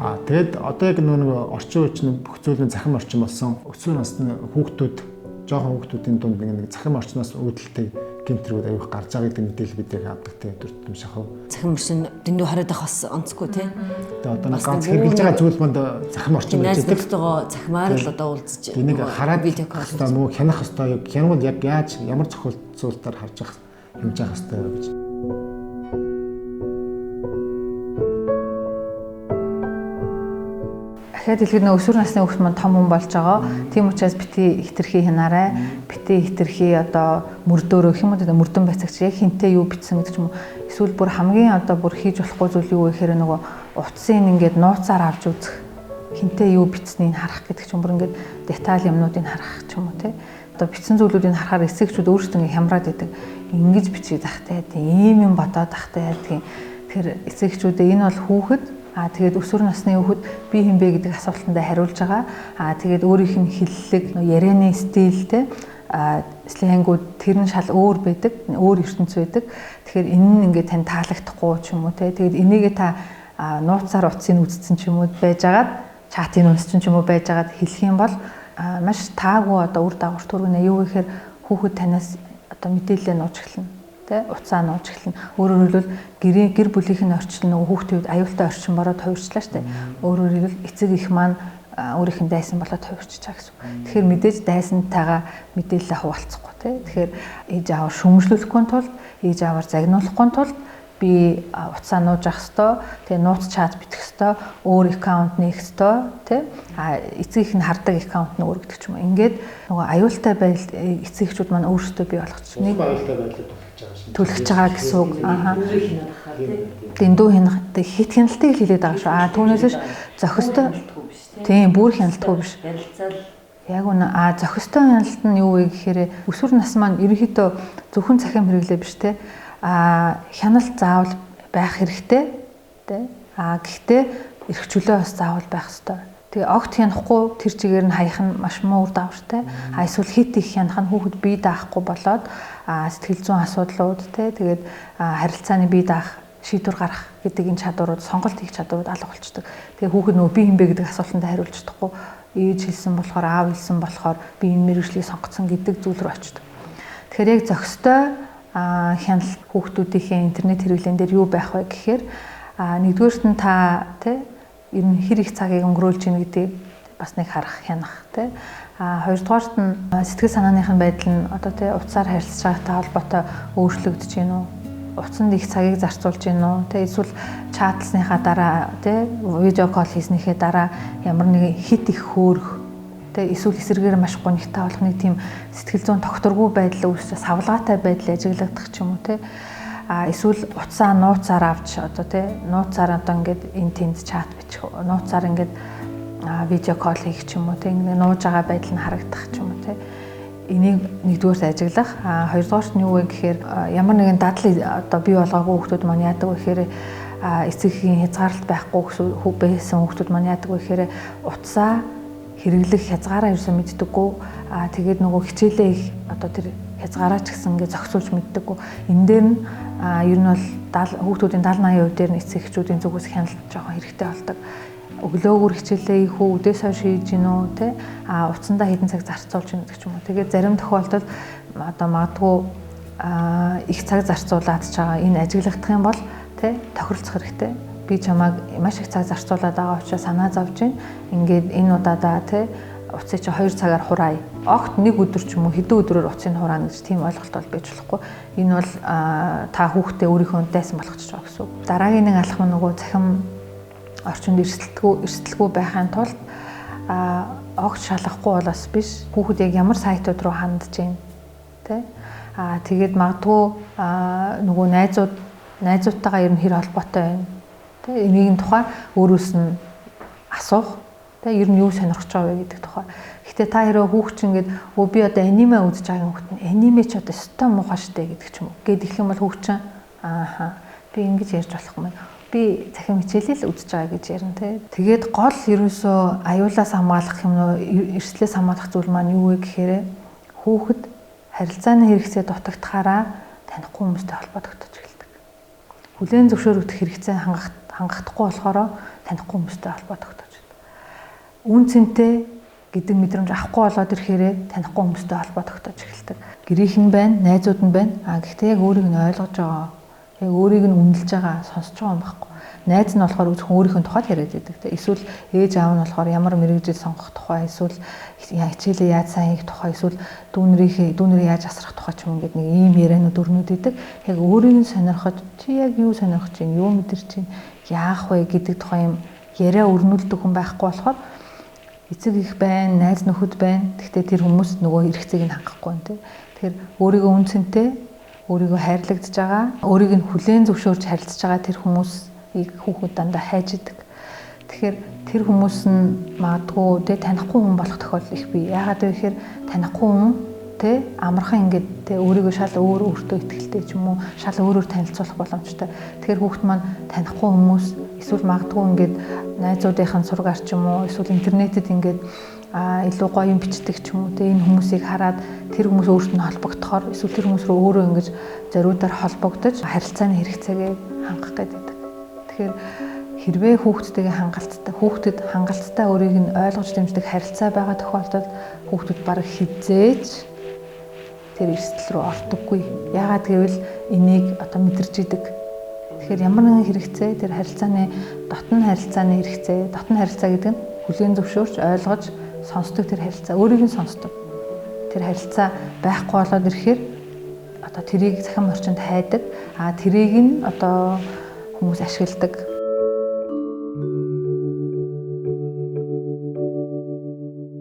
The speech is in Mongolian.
Тэгээд одоо яг нөгөө орчин үеийн бүх зүйлийн захим орчин болсон өсвөр насны хүүхдүүд жоохон хүүхдүүдийн дунд нэг захим орчноос үүдэлтэй гэмтрүүд аюух гарч байгаа гэдэг мэдээлэл бид яг авдаг тийм дүртэм шахав. Захим орчин дэндүү хараад байх бас онцгүй тий. Тэгээд одоо нэг ганц хэрэгжилж байгаа зүйл манд захим орчин байж байгаа. Захимаар л одоо уулзаж. Энийг хараад видеоколтой муу хянах хэвээр яг хянагуул яг яаж ямар зохицуулалтаар харж явах хэмжиж явах хэвээр гэж. Дахиад хэлгээд нэг өсвөр насны хүүхэд маань том хүн болж байгаа. Тийм учраас бити хитрхи хянаарай. Бити хитрхи одоо мөрдөөрөө хэм үү мөрдөн байцаагч яг хинтээ юу бичсэн гэдэг ч юм уу. Эсвэл бүр хамгийн одоо бүр хийж болохгүй зүйл юу гэхээр нөгөө утсын ингээд нууцаар авч үзэх. Хинтээ юу бичснийг харах гэдэг ч юм бүр ингээд деталь юмнуудыг харах ч юм уу те. Одоо бичсэн зүйлүүдийг харахаар эсэгчүүд өөрсдөө ингээд хямраад идэг. Ингэж бичиж захтай тийм юм бодоод захтай тийм. Тэгэхээр эсэгчүүдээ энэ бол хүүхэд тэгээд өсвөр насны хүүхэд би хинбэ гэдэг асуултанд хариулж байгаа. Тэгээд өөрийнх нь хиллэг ярианы стилтэй сленгүүд тэр нь шал өөр байдаг, өөр ертөнц байдаг. Тэгэхээр энэ нь ингээд тань таалагдахгүй ч юм уу те. Тэгээд энийгээ та нууцаар утсыг үзсэн ч юм уу байжгаад чатын унсчин ч юм уу байжгаад хэлэх юм бол маш таагүй одоо үр дагавар төргөнө юу гэхээр хүүхэд танаас одоо мэдээлэл нууж эхэлнэ. Уцаа нууж эхэлнэ. Өөрөөр хэлбэл гэр бүлийнх нь орчин нөгөө хүүхдүүд аюултай орчин бороод хувирчлаа штэ. Өөрөөр хэлбэл эцэг их маань өөрийнх нь дайсан болоод хувирчиж байгаа гэсэн. Тэгэхээр мэдээж дайсантайгаа мэдээлэл хуваалцахгүй тий. Тэгэхээр ээж аавар шүүмжлүүлэхгүй тулд, ээж аавар загнуулахгүй тулд би уцаа нууж авах ёстой. Тэгээ нууц чат бичих ёстой. Өөр аккаунт нээх ёстой тий. Эцэг их нь хардаг аккаунт нь өөр гэдэг ч юм уу. Ингээд нөгөө аюултай байдал эцэг эхчүүд маань өөрсдөө бий болгочих. Нэг аюултай байдлыг түлхэж байгаа гэсэн үг. Дэндүү хянах хит хяналтыг хэлээд байгаа шүү. Түүнээс зохистой. Тийм, бүр хяналтгүй биш. Яг үнэ зохистой хяналт нь юу вэ гэхээр өсвөр нас маань ерөнхийдөө зөвхөн цахим хэрэглээ биш те. Хяналт заавал байх хэрэгтэй. Тэ. Гэхдээ эрх чөлөө бас заавал байх ёстой. Тэгээ огт хянахгүй тэр чигээр нь хаях нь маш муу үр дагавартай. Эсвэл хит их хянах нь хүүхэд бие даахгүй болоод сэтгэл зүйн асуудлууд тэгээд харилцааны бие даах шийдвэр гарах гэдэг энэ чадварууд сонголт хийх чадварууд алга болчдөг. Тэгээ хүүхэд нөгөө би хинбэ гэдэг асуултанд хариулж чадахгүй ээж хэлсэн болохоор аав хэлсэн болохоор би энэ мэргэжлийг сонгоцсон гэдэг зүйл рүү очдог. Тэгэхээр яг зохистой хяналт хүүхдүүдийнхээ интернет хэрэглэн дээр юу байх вэ гэхээр нэгдүгээрт нь та ер нь хэр их цагийг өнгөрүүлж ийн гэдгийг бас нэг харах хянах тий. Хоёрдугаарт нь сэтгэл санааных нь байдал нь одоо тий утсаар харилцаж байгаатай холбоотой өөрчлөгдөж гин үү? Утсанд их цагийг зарцуулж гин үү? Тий эсвэл чатлсныхаа дараа тий видео кол хийснийхээ дараа ямар нэг хит их хөөрөх тий эсвэл эсрэгээр маш гонигтай болох нэг тийм сэтгэл зүйн тогтворгүй байдал үүсч савлгаатай байдал ажиглагдах ч юм уу тий. Эсвэл утсаа нууцаар авч одоо тий нууцаар одоо ингээд энэ тэнд чат бичих нууцаар ингээд видео кол хийх ч юм уу тий ингээд нууж байгаа байдал нь харагдах ч юм уу тий энийг нэгдүгээрт ажиглах хоёрдугаарт нь юу вэ гэхээр ямар нэгэн дадал одоо бий болгоогүй хүмүүс маань яадаг вэ гэхээр эцэгхийн хязгаарлалт байхгүй байсан хүмүүс маань яадаг вэ гэхээр утсаа хэрэглэх хязгаараа ерөөсөө мэддэггүй тэгээд нөгөө хичээлээ их одоо тэр хязгаараа ч гэсэн ингээд зохицуулж мэддэггүй энэ дээр нь ер нь бол хүүхдүүдийн 70-80% дээр нь эцэг эхчүүдийн зүгээс хяналт жоохон хэрэгтэй болдог. Өглөөгөр хичээлээ их үү, өдөөс хойш хийж гин үү, те утсандаа хэдэн цаг зарцуулж гин гэдэг ч юм уу. Тэгээд зарим тохиолдолд одоо магадгүй их цаг зарцуулаад ч байгаа энэ ажиглагдах юм бол те тохиролцох хэрэгтэй. Би чамайг маш их цаг зарцуулаад байгаа учраас санаа зовж гин. Ингээд энэ удаадаа те утсыг чи 2 цагаар хураая. Огт нэг өдөр ч юм уу хэдэн өдрөөр утсыг хураана гэж тийм ойлголт бол байж болохгүй. Энэ бол та хүүхдээ өөрийнхөө дайсан болгочих жоо гэсэн үг. Дараагийн нэг алхам нь нөгөө захим орчинд эрсдэлгүй байхын тулд огт шалгахгүй болоос биш. Хүүхэд яг ямар сайтууд руу хандж гин тэ. Тэгээд магадгүй нөгөө найзуудтайгаа ер нь хэр холбоотой байна. Тэ энийг тухай өөрөөс нь асуух. Тэ ер нь юу сонирхож байгаа вэ гэдэг тухай. Гэхдээ та хэрэг хүүхд чинь ингээд би одоо аниме үзэж байгаа хүүхд нь аниме ч одоо өстой муухай штэ гэдэг ч юм уу. Гэт их юм бол хүүхд чинь би ингэж ярьж болох юм байна. Би захим хичээлэл үзэж байгаа гэж ярина тий. Тэгээд гол ерөөсөө аюулаас хамгаалах юм уу эрсдлээс хамгаалах зүйл маань юу вэ гэхээр хүүхэд харилцааны хэрэгцээ дутагдахаараа танихгүй хүмүүстэй холбоо тогтож эхэлдэг. Хүлээн зөвшөөрөгдөх хэрэгцээ хангахдахгүй болохоор танихгүй хүмүүстэй холбоо тогтоож байна. Үн цэнтэй гэдэг мэдрэмж авахгүй болоод ирэхээрээ танихгүй хүмүүстэй холбоо тогтоож эхэлдэг. Гэрийнх нь байна, найзууд нь байна. Гэхдээ яг өөрийг нь ойлгож байгаа, яг өөрийг нь үнэлж байгаа, сонсож байгаа юм байхгүй. Найз нь болохоор зөвхөн өөрийнхөө тухайд яриад байдаг. Эсвэл ээж аав нь болохоор ямар мэрэгжил сонгох тухай, эсвэл хичээлээ яаж сайн хийх тухай, эсвэл дүүнэрээ яаж асрах тухай ч юм ингээд нэг ийм ярианууд өрнөд идэг. Яг өөрийг нь сонирхож чи яг юу сонирхож чинь, юу мэдэрч чинь, яах вэ гэдэг тухай юм яриа өрнүүлдэг хүн байхгүй болохоор эцэг их байна, найз нөхөд байна. Гэхдээ тэр хүмүүс нөгөө хэрэгцээг нь хангахгүй байна тийм. Тэгэхээр өөрийгөө үнцэнтэй, өөрийгөө хайрлагдж байгаа, өөрийг нь хүлээн зөвшөөрж харилцаж байгаа тэр хүмүүсийг хүүхэд дандаа хайж идэг. Тэгэхээр тэр хүмүүс нь магадгүй тэ танихгүй хүн болох тохиолдол их бий. Яагаад гэвэл танихгүй хүн тэ амархан ингээд тэ өөрийгөө шал өөртөө ихтэй ч юм уу шал өөрөөр танилцуулах боломжтой. Тэгэхээр хүүхэд маань танихгүй хүмүүс эсвэл магадгүй ингээд найзуудынхаа сургаар ч юм уу эсвэл интернетэд ингээд илүү гоё юм бичдэг ч юм уу тэ энэ хүмүүсийг хараад тэр хүмүүс өөртөө холбогдохоор эсвэл тэр хүмүүс рүү өөрөө ингэж зориудаар холбогдож харилцааны хэрэгцээгээ хангах гэдэг. Тэгэхээр хэрвээ хүүхдтэйгээ хүүхдэд хангалттай өөрийг нь ойлгож дэмждэг харилцаа байгаа тохиолдолд хүүхдүүд бараг хизээж тэр эрсдэл рүү ордоггүй. Яагаад гэвэл энийг одоо мэдэрч идэг. Тэгэхээр ямар нэгэн хэрэгцээ тэр харилцааны дотн харилцааны хэрэгцээ, дотн харилцаа гэдэг нь хүлээн зөвшөөрч ойлгож сонсдог тэр харилцаа, өөрийг нь сонсдог. Тэр харилцаа байхгүй болоод ирэхээр одоо тэрийг захин орчинд хайдаг. Тэрийг нь одоо хүмүүс ашигладаг.